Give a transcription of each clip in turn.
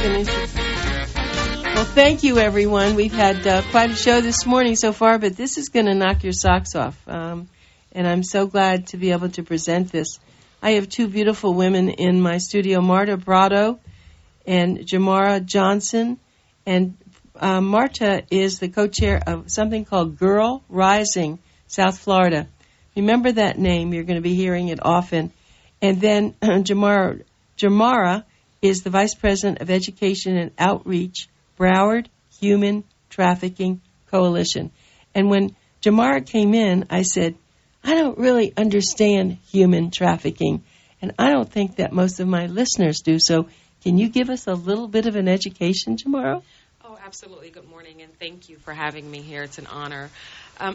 Well, thank you, everyone. We've had quite a show this morning so far, but this is going to knock your socks off. And I'm so glad to be able to present this. I have two beautiful women in my studio, Pardo and Jumurrow Johnson. And Marta is the co-chair of something called Girl Rising, South Florida. Remember that name. You're going to be hearing it often. And then Jumurrow is the Vice President of Education and Outreach, Broward Human Trafficking Coalition. And when Jumurrow came in, I said, I don't really understand human trafficking, and I don't think that most of my listeners do. So can you give us a little bit of an education, Jumurrow? Oh, absolutely. Good morning, and thank you for having me here. It's an honor.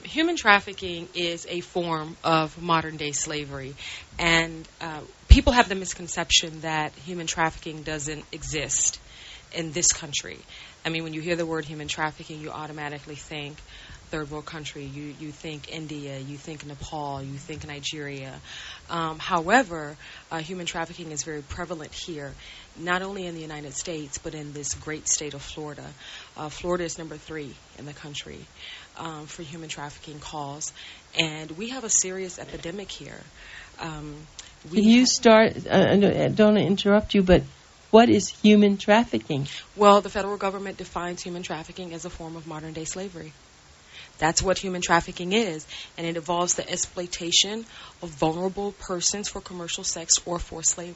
Human trafficking is a form of modern-day slavery, and people have the misconception that human trafficking doesn't exist in this country. I mean, when you hear the word human trafficking, you automatically think third world country. You think India, you think Nepal, you think Nigeria. However, human trafficking is very prevalent here, not only in the United States, but in this great state of Florida. Florida is number 3 in the country for human trafficking calls, and we have a serious epidemic here. Can you start, I don't interrupt you, but what is human trafficking? Well, the federal government defines human trafficking as a form of modern-day slavery. That's what human trafficking is, and it involves the exploitation of vulnerable persons for commercial sex or forced labor.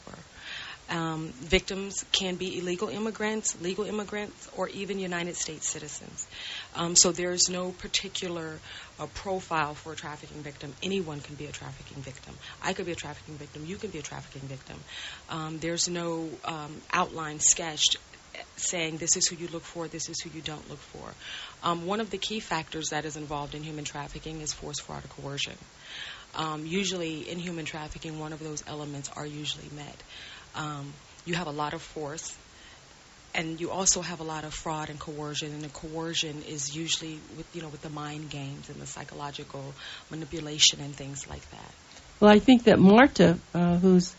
Victims can be illegal immigrants, legal immigrants, or even United States citizens. So there's no particular profile for a trafficking victim. Anyone can be a trafficking victim. I could be a trafficking victim. You can be a trafficking victim. There's no outline sketched saying this is who you look for, this is who you don't look for. One of the key factors that is involved in human trafficking is force, fraud, or coercion. Usually in human trafficking, one of those elements are usually met. You have a lot of force, and you also have a lot of fraud and coercion, and the coercion is usually with the mind games and the psychological manipulation and things like that. Well, I think that Marta, who's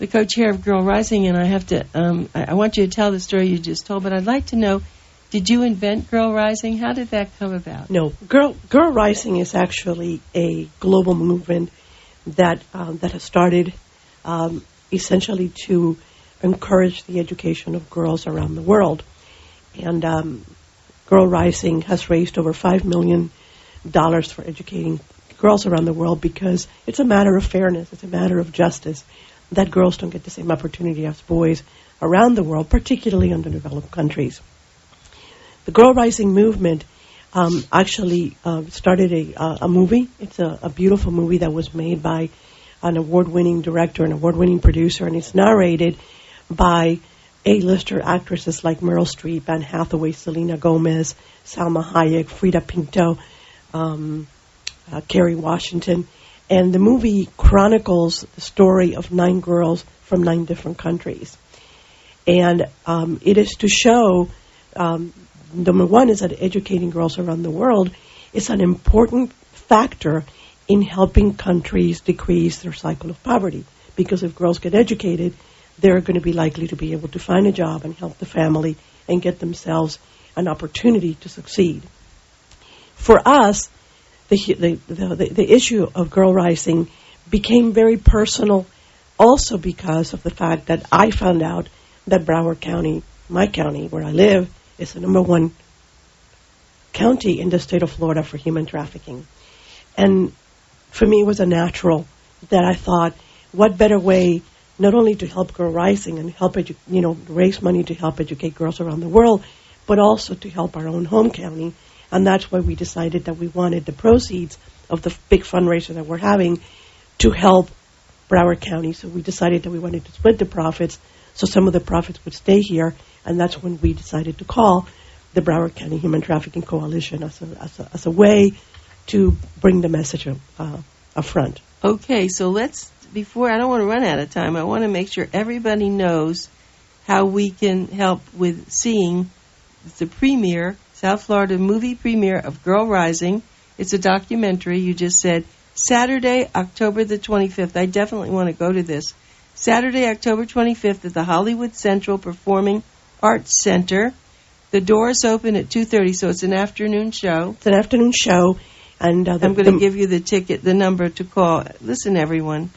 the co-chair of Girl Rising, and I have to, I want you to tell the story you just told, but I'd like to know, did you invent Girl Rising? How did that come about? No, Girl Rising is actually a global movement that has started essentially to encourage the education of girls around the world. And Girl Rising has raised over $5 million for educating girls around the world because it's a matter of fairness, it's a matter of justice, that girls don't get the same opportunity as boys around the world, particularly in underdeveloped countries. The Girl Rising movement actually started a movie. It's a beautiful movie that was made by an award-winning director, an award-winning producer, and it's narrated by A-lister actresses like Meryl Streep, Anne Hathaway, Selena Gomez, Salma Hayek, Frida Pinto, Kerry Washington. And the movie chronicles the story of 9 girls from 9 different countries. And it is to show, number one, is that educating girls around the world is an important factor in helping countries decrease their cycle of poverty. Because if girls get educated, they're going to be likely to be able to find a job and help the family and get themselves an opportunity to succeed. For us, the issue of Girl Rising became very personal also because of the fact that I found out that Broward County, my county where I live, is the number 1 county in the state of Florida for human trafficking. And for me, it was a natural that I thought, what better way not only to help Girl Rising and help raise money to help educate girls around the world, but also to help our own home county. And that's why we decided that we wanted the proceeds of the big fundraiser that we're having to help Broward County. So we decided that we wanted to split the profits, so some of the profits would stay here. And that's when we decided to call the Broward County Human Trafficking Coalition as a way to bring the message up front. Okay, so before, I don't want to run out of time, I want to make sure everybody knows how we can help with seeing the premiere, South Florida movie premiere of Girl Rising. It's a documentary, you just said, Saturday, October the 25th. I definitely want to go to this. Saturday, October 25th at the Hollywood Central Performing Arts Center. The doors open at 2:30, so it's an afternoon show. It's an afternoon show. And I'm going to give you the number to call. Listen, everyone.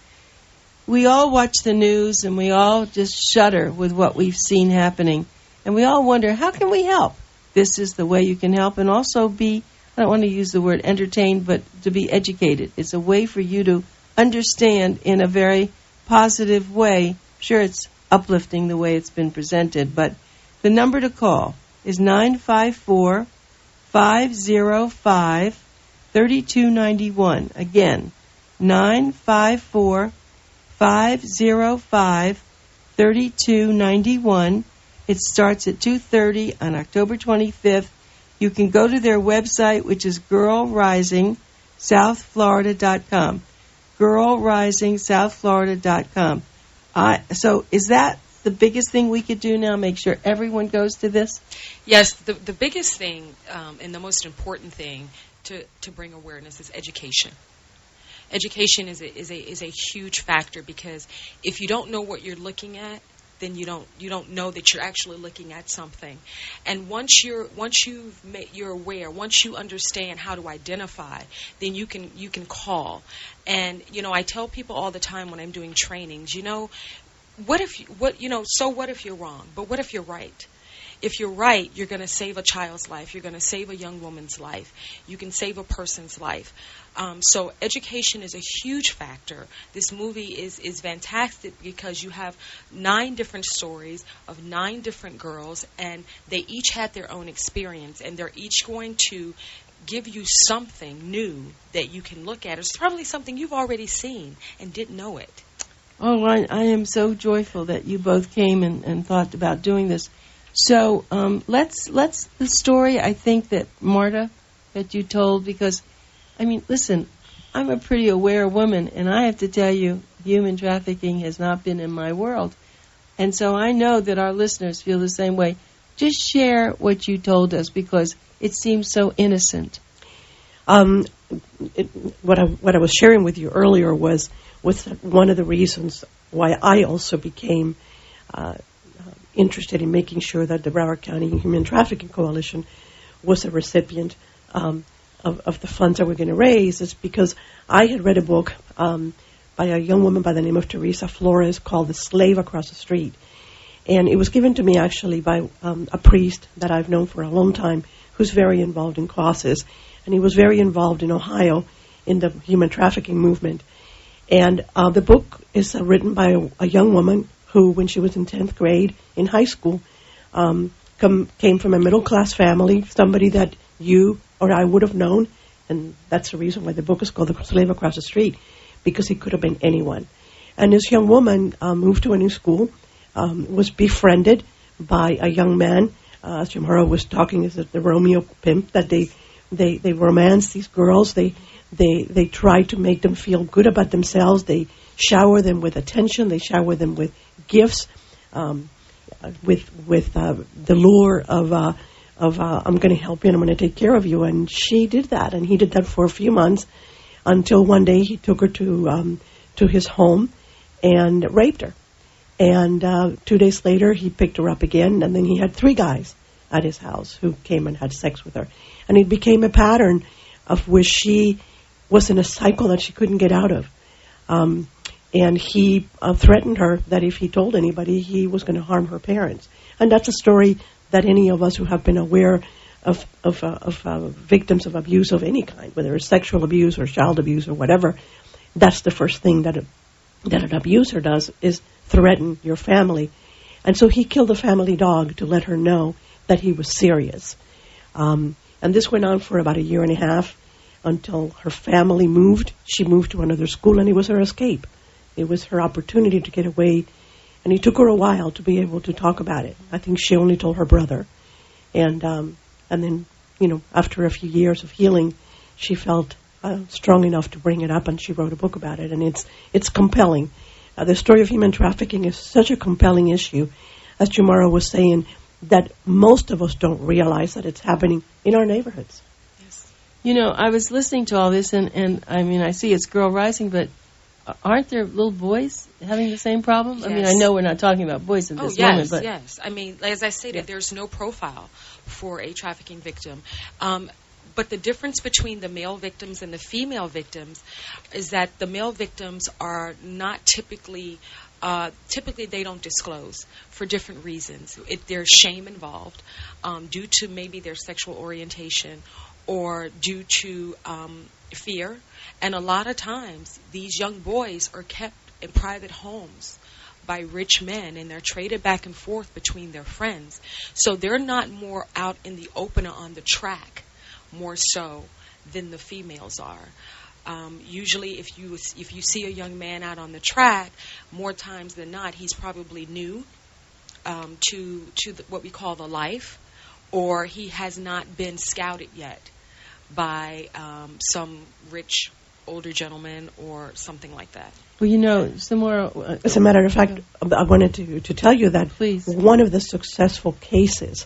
We all watch the news, and we all just shudder with what we've seen happening. And we all wonder, how can we help? This is the way you can help, and also be, I don't want to use the word entertained, but to be educated. It's a way for you to understand in a very positive way. Sure, it's uplifting the way it's been presented, but the number to call is 954-505-3291. Again, 954-505-3291. It starts at 2:30 on October 25th. You can go to their website, which is girlrisingsouthflorida.com. girlrisingsouthflorida.com. So is that the biggest thing we could do now? Make sure everyone goes to this? Yes, the biggest thing and the most important thing to bring awareness is education. Education is a huge factor, because if you don't know what you're looking at, then you don't know that you're actually looking at something. And once you're aware, once you understand how to identify, then you can call. And I tell people all the time when I'm doing trainings, what if you're wrong? But what if you're right? If you're right, you're going to save a child's life. You're going to save a young woman's life. You can save a person's life. So education is a huge factor. This movie is fantastic because you have 9 different stories of 9 different girls, and they each had their own experience, and they're each going to give you something new that you can look at. It's probably something you've already seen and didn't know it. Oh, I am so joyful that you both came and thought about doing this. So let's the story, I think, that Marta, that you told, because, I mean, listen, I'm a pretty aware woman, and I have to tell you, human trafficking has not been in my world. And so I know that our listeners feel the same way. Just share what you told us, because it seems so innocent. What I was sharing with you earlier was one of the reasons why I also became interested in making sure that the Broward County Human Trafficking Coalition was a recipient of the funds that we're going to raise, is because I had read a book by a young woman by the name of Teresa Flores called The Slave Across the Street. And it was given to me actually by a priest that I've known for a long time, who's very involved in causes. And he was very involved in Ohio in the human trafficking movement. And the book is written by a young woman who, when she was in 10th grade in high school, came from a middle-class family, somebody that you or I would have known. And that's the reason why the book is called The Slave Across the Street, because it could have been anyone. And this young woman moved to a new school, was befriended by a young man. As Jumurrow was talking, is the Romeo pimp, that they romance these girls. They try to make them feel good about themselves. They shower them with attention. They shower them with gifts, with the lure of I'm going to help you and I'm going to take care of you. And she did that, and he did that for a few months, until one day he took her to his home and raped her. And 2 days later, he picked her up again, and then he had 3 guys at his house who came and had sex with her. And it became a pattern of which she was in a cycle that she couldn't get out of. And he threatened her that if he told anybody, he was going to harm her parents. And that's a story that any of us who have been aware of victims of abuse of any kind, whether it's sexual abuse or child abuse or whatever, that's the first thing that an abuser does, is threaten your family. And so he killed the family dog to let her know that he was serious. And this went on for about a year and a half until her family moved. She moved to another school, and it was her escape. It was her opportunity to get away. And it took her a while to be able to talk about it. I think she only told her brother. And then, after a few years of healing, she felt strong enough to bring it up, and she wrote a book about it. And it's compelling. The story of human trafficking is such a compelling issue, as Jumurrow was saying, that most of us don't realize that it's happening in our neighborhoods. Yes. I was listening to all this, and I mean, I see it's Girl Rising, but aren't there little boys having the same problem? I mean, I Yes. know we're not talking about boys at this moment, but yes. I mean, as I stated, there's no profile for a trafficking victim. But the difference between the male victims and the female victims is that the male victims are not typically they don't disclose for different reasons. There's shame involved due to maybe their sexual orientation or due to fear. And a lot of times, these young boys are kept in private homes by rich men, and they're traded back and forth between their friends. So they're not more out in the open or on the track, more so than the females are. Usually, if you see a young man out on the track, more times than not, he's probably new to what we call the life, or he has not been scouted yet by some rich older gentleman or something like that. well, you know, Jumurrow, As a matter of fact, I wanted to tell you that Please. one of the successful cases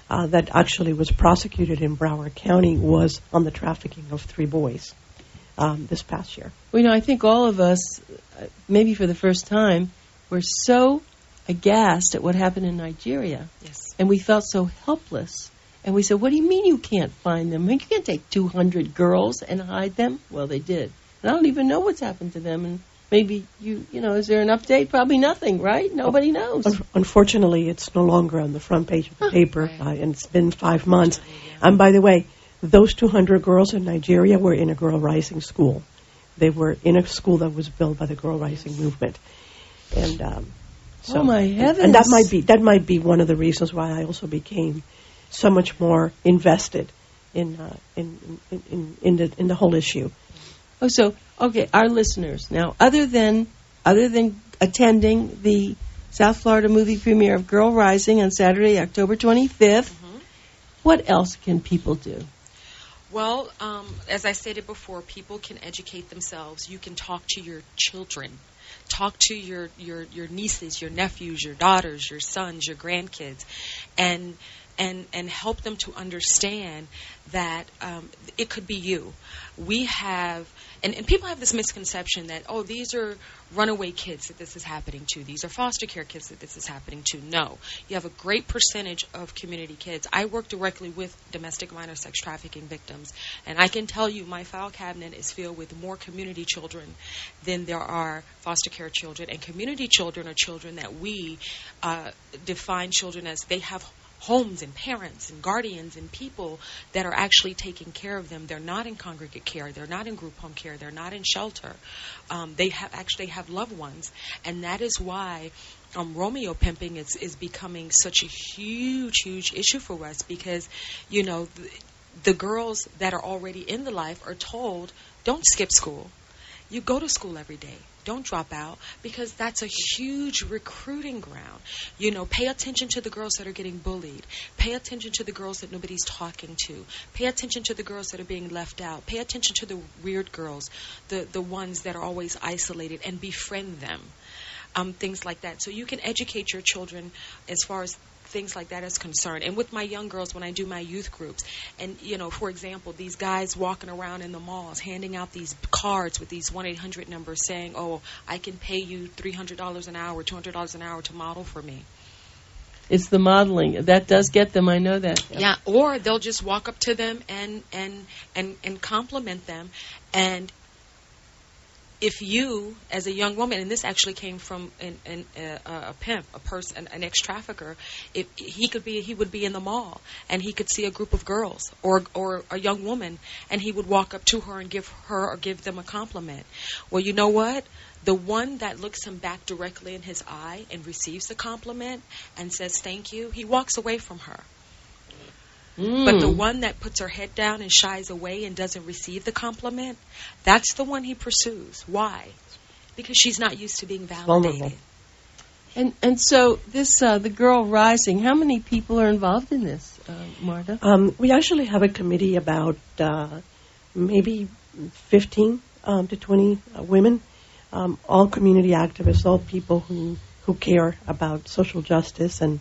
that actually was prosecuted in Broward County was on the trafficking of 3 boys this past year. well, you know, I think all of us, maybe for the first time, were so aghast at what happened in Nigeria, Yes. and we felt so helpless. And we said, what do you mean you can't find them? You can't take 200 girls and hide them? Well, they did. And I don't even know what's happened to them. And maybe, you know, is there an update? Probably nothing, right? Nobody knows. Unfortunately, it's no longer on the front page of the paper, right. and it's been 5 months. And by the way, those 200 girls in Nigeria were in a Girl Rising school. They were in a school that was built by the Girl Rising movement. And Oh, my heavens. And that might be one of the reasons why I also became so much more invested in the whole issue. Oh, so, okay, our listeners. Now, other than attending the South Florida movie premiere of Girl Rising on Saturday, October 25th, what else can people do? Well, as I stated before, people can educate themselves. You can talk to your children. Talk to your nieces, your nephews, your daughters, your sons, your grandkids, and help them to understand that it could be you. We have, and people have this misconception that, oh, these are runaway kids that this is happening to. These are foster care kids that this is happening to. No. You have a great percentage of community kids. I work directly with domestic minor sex trafficking victims, and I can tell you my file cabinet is filled with more community children than there are foster care children. And community children are children that we define children as they have homes and parents and guardians and people that are actually taking care of them. They're not in congregate care. They're not in group home care. They're not in shelter. They have loved ones. And that is why Romeo pimping is becoming such a huge, huge issue for us because, you know, the girls that are already in the life are told, don't skip school. You go to school every day. Don't drop out, because that's a huge recruiting ground. You know, pay attention to the girls that are getting bullied. Pay attention to the girls that nobody's talking to. Pay attention to the girls that are being left out. Pay attention to the weird girls, the ones that are always isolated, and befriend them. Things like that. So you can educate your children as far as things like that is concerned. And with my young girls, when I do my youth groups, and, you know, for example, these guys walking around in the malls handing out these cards with these 1-800 numbers saying, oh, I can pay you $300 an hour, $200 an hour to model for me. It's the modeling. That does get them, I know that. Yeah, or they'll just walk up to them and compliment them. And if you, as a young woman, and this actually came from a pimp, a person, an ex-trafficker, he would be in the mall and he could see a group of girls or a young woman, and he would walk up to her and give them a compliment. Well, you know what? The one that looks him back directly in his eye and receives the compliment and says thank you, he walks away from her. But the one that puts her head down and shies away and doesn't receive the compliment, that's the one he pursues. Why? Because she's not used to being validated. And so this the Girl Rising, how many people are involved in this, Marta? We actually have a committee about maybe 15 to 20 women, all community activists, all people who care about social justice and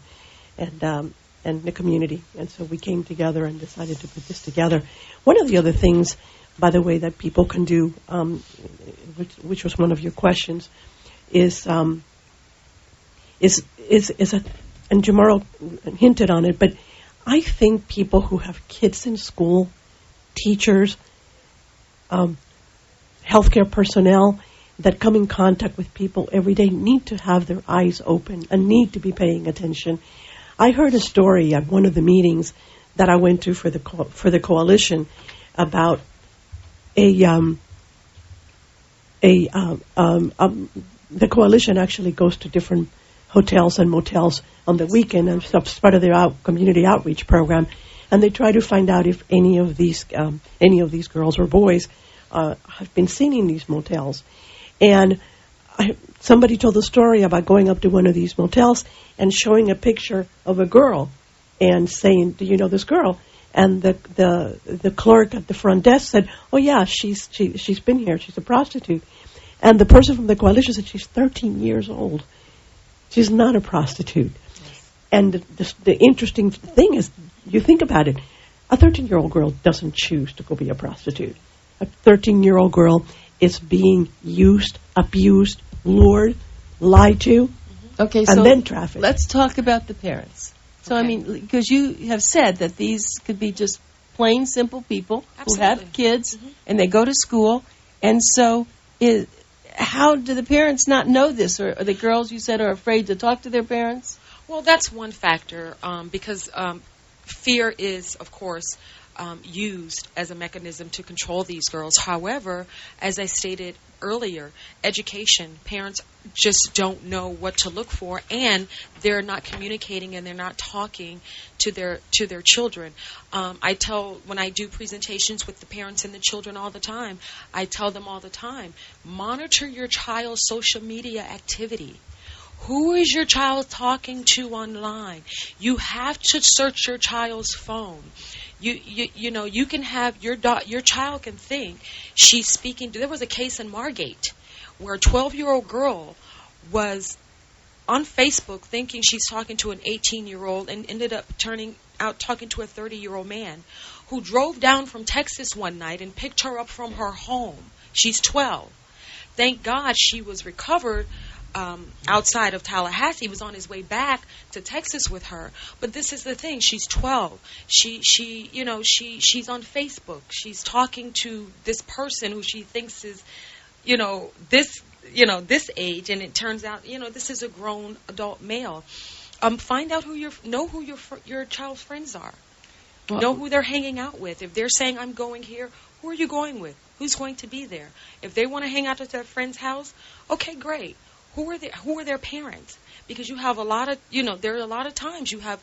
the community. And so we came together and decided to put this together. One of the other things, by the way, that people can do, which was one of your questions, is and Jumurrow hinted on it, but I think people who have kids in school, teachers, healthcare personnel that come in contact with people every day need to have their eyes open and need to be paying attention. I heard a story at one of the meetings that I went to for the coalition about the coalition actually goes to different hotels and motels on the weekend, and it's part of their community outreach program, and they try to find out if any of these girls or boys have been seen in these motels. And somebody told the story about going up to one of these motels and showing a picture of a girl and saying, "Do you know this girl?" And the clerk at the front desk said, "Oh yeah, she's been here. She's a prostitute." And the person from the coalition said, "She's 13 years old. She's not a prostitute." Yes. And the interesting thing is, you think about it, a 13-year-old girl doesn't choose to go be a prostitute. A 13-year-old girl is being used, abused, lured, lied to, okay, and then trafficked. Let's talk about the parents. So, Okay. I mean, because you have said that these could be just plain, simple people Absolutely. who have kids and they go to school. And so how do the parents not know this? Or are the girls, you said, are afraid to talk to their parents? Well, that's one factor, because fear is, of course, used as a mechanism to control these girls. However, as I stated earlier, education, parents just don't know what to look for, and they're not communicating and they're not talking to their children. When I do presentations with the parents and the children all the time, I tell them all the time, monitor your child's social media activity. Who is your child talking to online? You have to search your child's phone. You know, you can have your child can think she's speaking. There was a case in Margate where a 12-year-old girl was on Facebook thinking she's talking to an 18-year-old and ended up turning out talking to a 30-year-old man who drove down from Texas one night and picked her up from her home. She's 12. Thank God she was recovered outside of Tallahassee. He was on his way back to Texas with her. But this is the thing. She's 12. She's on Facebook. She's talking to this person who she thinks is, this age, and it turns out, this is a grown adult male. Find out who your child's friends are. Well, know who they're hanging out with. If they're saying, "I'm going here," who are you going with? Who's going to be there? If they want to hang out at their friend's house, okay, great. Who are their parents? Because you have there are a lot of times you have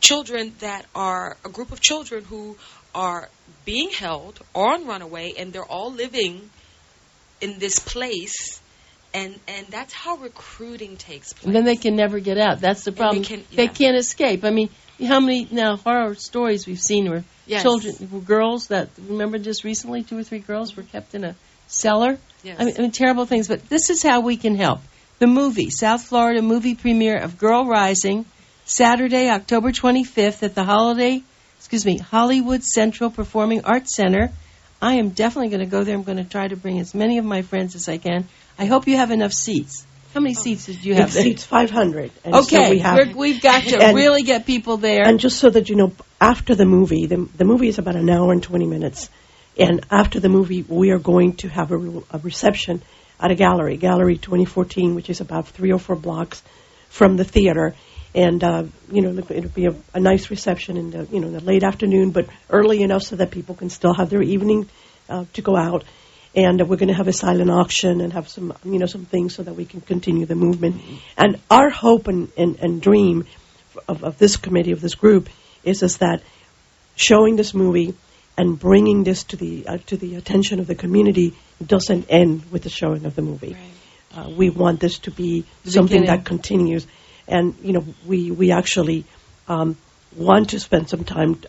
children that are a group of children who are being held or on runaway, and they're all living in this place, and that's how recruiting takes place. And then they can never get out. That's the problem. They can't escape. I mean, how many now horror stories we've seen where children, girls that, remember just recently, 2 or 3 girls were kept in a cellar? Yes. I mean, terrible things. But this is how we can help. The movie, South Florida movie premiere of Girl Rising, Saturday, October 25th at the Hollywood Central Performing Arts Center. I am definitely going to go there. I'm going to try to bring as many of my friends as I can. I hope you have enough seats. How many seats did you have there? Seats 500. And okay, so we've got to really get people there. And just so that you know, after the movie, the movie is about an hour and 20 minutes. And after the movie, we are going to have a reception at a gallery 2014, which is about 3 or 4 blocks from the theater. And, it'll be a nice reception in the late afternoon, but early enough so that people can still have their evening to go out. And we're going to have a silent auction and have some things so that we can continue the movement. Mm-hmm. And our hope and dream of this committee, of this group, is that showing this movie and bringing this to the attention of the community doesn't end with the showing of the movie. Right. We want this to be something that continues. And, we actually want to spend some time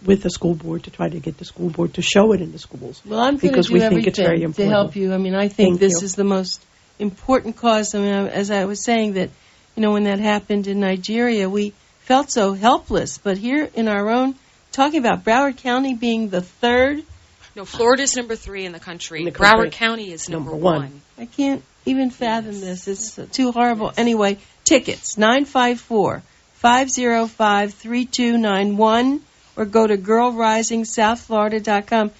with the school board to try to get the school board to show it in the schools. Well, I'm going to do everything to help you. I mean, I think this is the most important cause. I mean, as I was saying that, when that happened in Nigeria, we felt so helpless. But here in our own, talking about Broward County being the 3rd No, Florida's number 3 in the country. In the country. Broward County is number Number 1. I can't even fathom this. It's too horrible. Anyway, tickets, 954-505-3291, or go to girlrisingsouthflorida.com.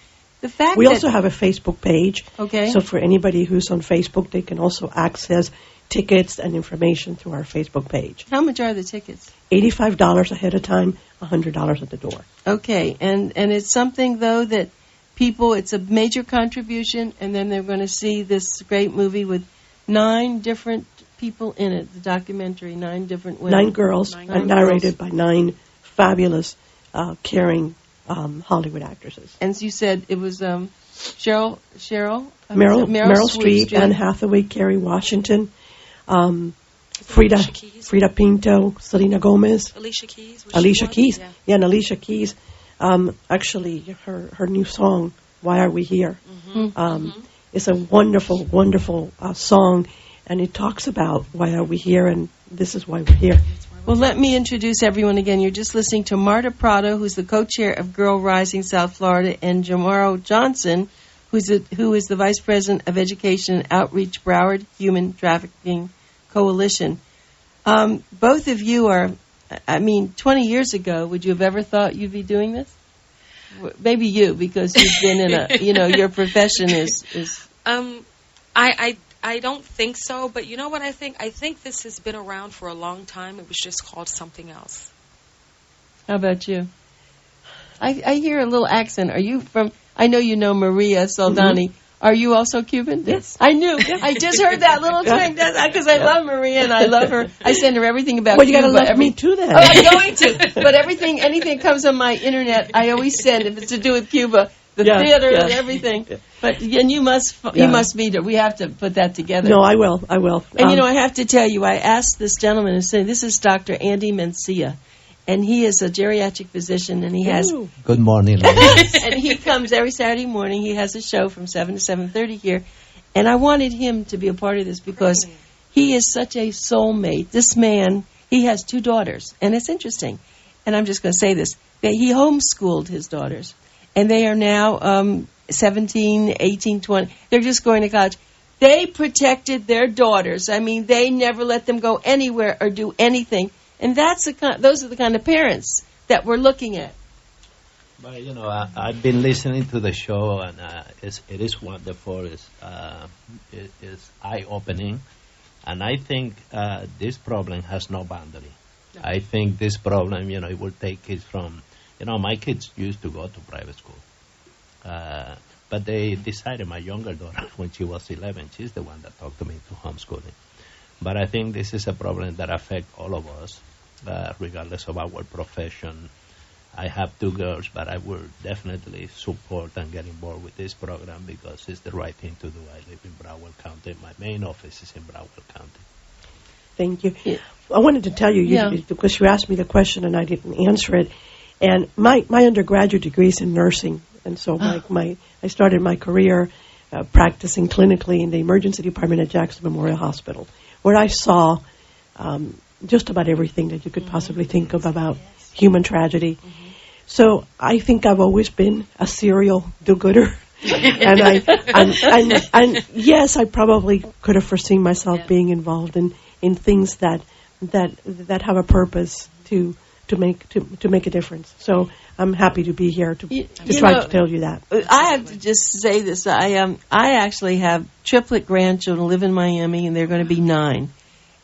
The fact We that also have a Facebook page. Okay. So for anybody who's on Facebook, they can also access tickets and information through our Facebook page. how much are the tickets? $85 ahead of time, $100 at the door. Okay, and it's something, though, that people, it's a major contribution, and then they're going to see this great movie with 9 different people in it, the documentary, 9 different women. 9 girls, Nine narrated girls. by 9 fabulous, caring Hollywood actresses. And you said it was Meryl Streep, Anne Hathaway, Kerry Washington, Frida Pinto, Selena Gomez, Alicia Keys. And Alicia Keys. Actually, her new song, "Why Are We Here," is a wonderful, wonderful song, and it talks about why are we here, and this is why we're here. Well, let me introduce everyone again. You're just listening to Marta Pardo, who's the co-chair of Girl Rising South Florida, and Jumurrow Johnson, who is the Vice President of Education and Outreach, Broward Human Trafficking Coalition. Both of you are, 20 years ago, would you have ever thought you'd be doing this? Maybe you, because you've been in your profession is. I don't think so, but you know what I think? I think this has been around for a long time. It was just called something else. How about you? I hear a little accent. Are you from, I know you know Maria Soldani. Are you also Cuban? Yes. I knew. I just heard that little twang, because I love Maria and I love her. I send her everything about Well, you Cuba. got to love me too then. Oh, I'm going to. But anything that comes on my internet, I always send, if it's to do with Cuba, the theater and everything. But and you must be there. We have to put that together. No, I will. And I have to tell you, I asked this gentleman to say, this is Dr. Andy Mencia, and he is a geriatric physician, and he has. Good morning, ladies. And he comes every Saturday morning. He has a show from 7 to 7:30 here, and I wanted him to be a part of this because he is such a soulmate. This man, he has 2 daughters, and it's interesting. And I'm just going to say this: that he homeschooled his daughters, and they are now 17, 18, 20. They're just going to college. They protected their daughters. They never let them go anywhere or do anything. And those are the kind of parents that we're looking at. But I've been listening to the show, and it is wonderful. It's eye-opening, and I think this problem has no boundary. No. I think this problem, it will take kids from. My kids used to go to private school, but they decided. My younger daughter, when she was 11, she's the one that talked to me to homeschooling. But I think this is a problem that affects all of us, regardless of our profession. I have 2 girls, but I will definitely support and get involved with this program because it's the right thing to do. I live in Broward County. My main office is in Broward County. Thank you. Yeah. I wanted to tell you, because you asked me the question and I didn't answer it. And my undergraduate degree is in nursing, and so I started my career practicing clinically in the emergency department at Jackson Memorial Hospital, where I saw just about everything that you could possibly think of about human tragedy. So I think I've always been a serial do-gooder, and yes, I probably could have foreseen myself being involved in things that have a purpose to make a difference. So I'm happy to be here to try to tell you that. I have to just say this. I actually have triplet grandchildren, live in Miami, and they're going to be 9.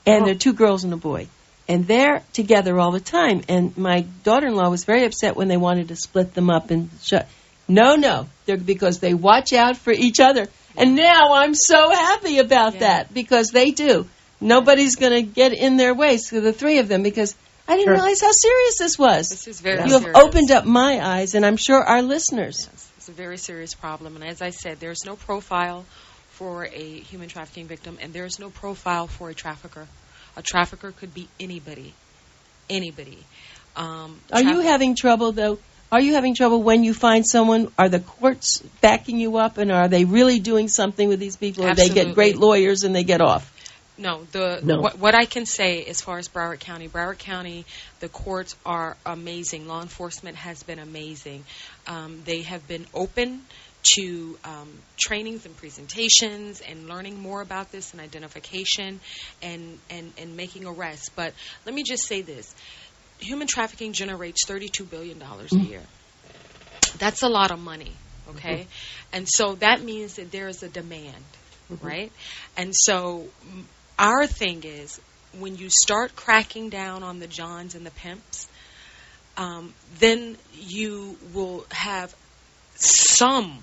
And they're 2 girls and a boy. And they're together all the time. And my daughter-in-law was very upset when they wanted to split them up and No, because they watch out for each other. And now I'm so happy about that because they do. Nobody's going to get in their way. So the 3 of them, because I didn't realize how serious this was. This is very serious. You have opened up my eyes, and I'm sure our listeners. Yes, it's a very serious problem. And as I said, there's no profile for a human trafficking victim, and there's no profile for a trafficker. A trafficker could be anybody. Anybody. Are you having trouble, though? Are you having trouble when you find someone? Are the courts backing you up, and are they really doing something with these people? Or they get great lawyers and they get off? No. What I can say as far as Broward County, the courts are amazing. Law enforcement has been amazing. They have been open to trainings and presentations and learning more about this and identification and making arrests. But let me just say this. Human trafficking generates $32 billion a year. That's a lot of money, okay? And so that means that there is a demand, right? And so our thing is, when you start cracking down on the Johns and the pimps, then you will have some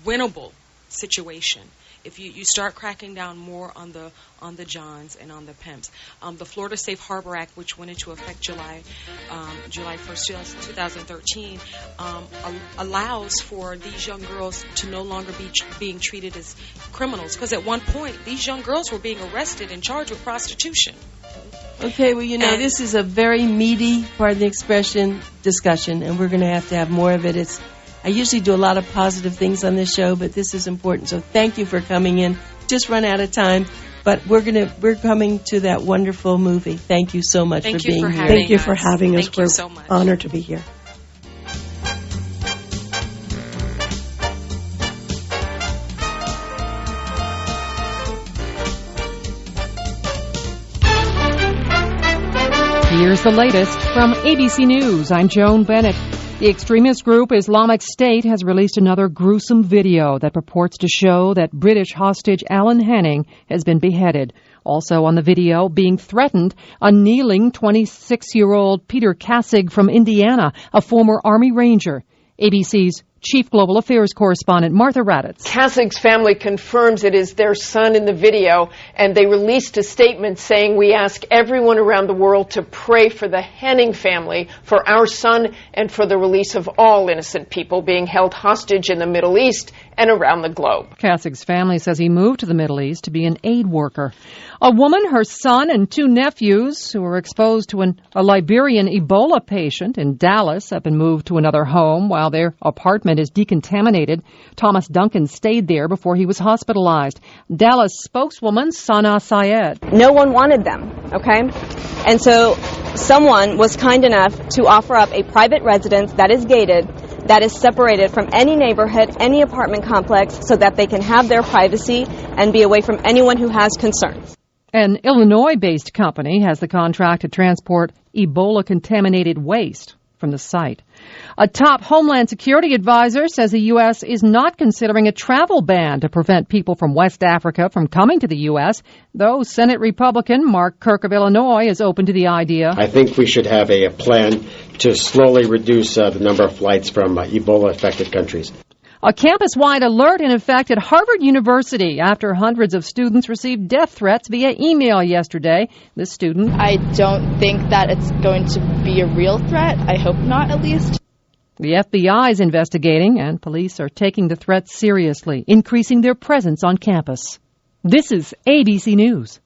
winnable situation if you start cracking down more on the Johns and on the pimps. The Florida Safe Harbor Act, which went into effect July 1st, 2013, allows for these young girls to no longer be being treated as criminals, because at one point these young girls were being arrested and charged with prostitution. Okay, well, this is a very meaty, pardon the expression, discussion, and we're going to have more of it. I usually do a lot of positive things on this show, but this is important. So thank you for coming in. Just run out of time, but we're coming to that wonderful movie. Thank you so much for being here. Thank you for having us. Thank you so much. We're honored to be here. Here's the latest from ABC News. I'm Joan Bennett. The extremist group Islamic State has released another gruesome video that purports to show that British hostage Alan Henning has been beheaded. Also on the video, being threatened, a kneeling 26-year-old Peter Kassig from Indiana, a former Army Ranger. ABC's Chief Global Affairs correspondent Martha Raddatz. Kassig's family confirms it is their son in the video, and they released a statement saying, "We ask everyone around the world to pray for the Henning family, for our son, and for the release of all innocent people being held hostage in the Middle East and around the globe." Kassig's family says he moved to the Middle East to be an aid worker. A woman, her son, and two nephews who were exposed to a Liberian Ebola patient in Dallas have been moved to another home while their apartment is decontaminated. Thomas Duncan stayed there before he was hospitalized. Dallas spokeswoman Sana Syed. No one wanted them, okay? And so someone was kind enough to offer up a private residence that is gated, that is separated from any neighborhood, any apartment complex, so that they can have their privacy and be away from anyone who has concerns. An Illinois-based company has the contract to transport Ebola-contaminated waste from the site. A top Homeland Security advisor says the U.S. is not considering a travel ban to prevent people from West Africa from coming to the U.S., though Senate Republican Mark Kirk of Illinois is open to the idea. I think we should have a plan to slowly reduce the number of flights from Ebola-affected countries. A campus-wide alert in effect at Harvard University after hundreds of students received death threats via email yesterday. This student... I don't think that it's going to be a real threat. I hope not, at least. The FBI is investigating, and police are taking the threats seriously, increasing their presence on campus. This is ABC News.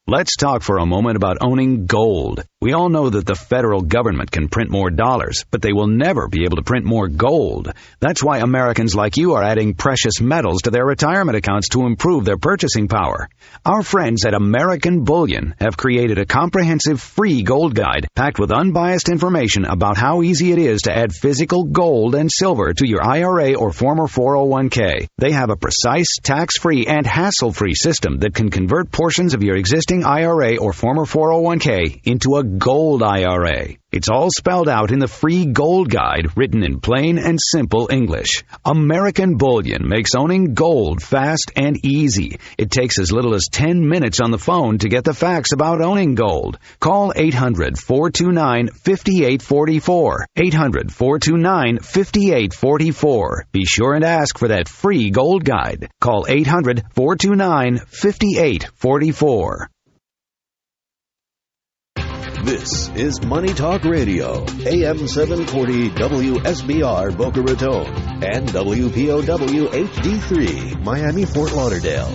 Let's talk for a moment about owning gold. We all know that the federal government can print more dollars, but they will never be able to print more gold. That's why Americans like you are adding precious metals to their retirement accounts to improve their purchasing power. Our friends at American Bullion have created a comprehensive free gold guide packed with unbiased information about how easy it is to add physical gold and silver to your IRA or former 401k. They have a precise, tax-free, and hassle-free system that can convert portions of your existing IRA or former 401k into a gold IRA. It's all spelled out in the free gold guide, written in plain and simple English. American Bullion makes owning gold fast and easy. It takes as little as 10 minutes on the phone to get the facts about owning gold. Call 800-429-5844. 800-429-5844. Be sure and ask for that free gold guide. Call 800-429-5844. This is Money Talk Radio, AM 740 WSBR Boca Raton and WPOW HD3, Miami, Fort Lauderdale.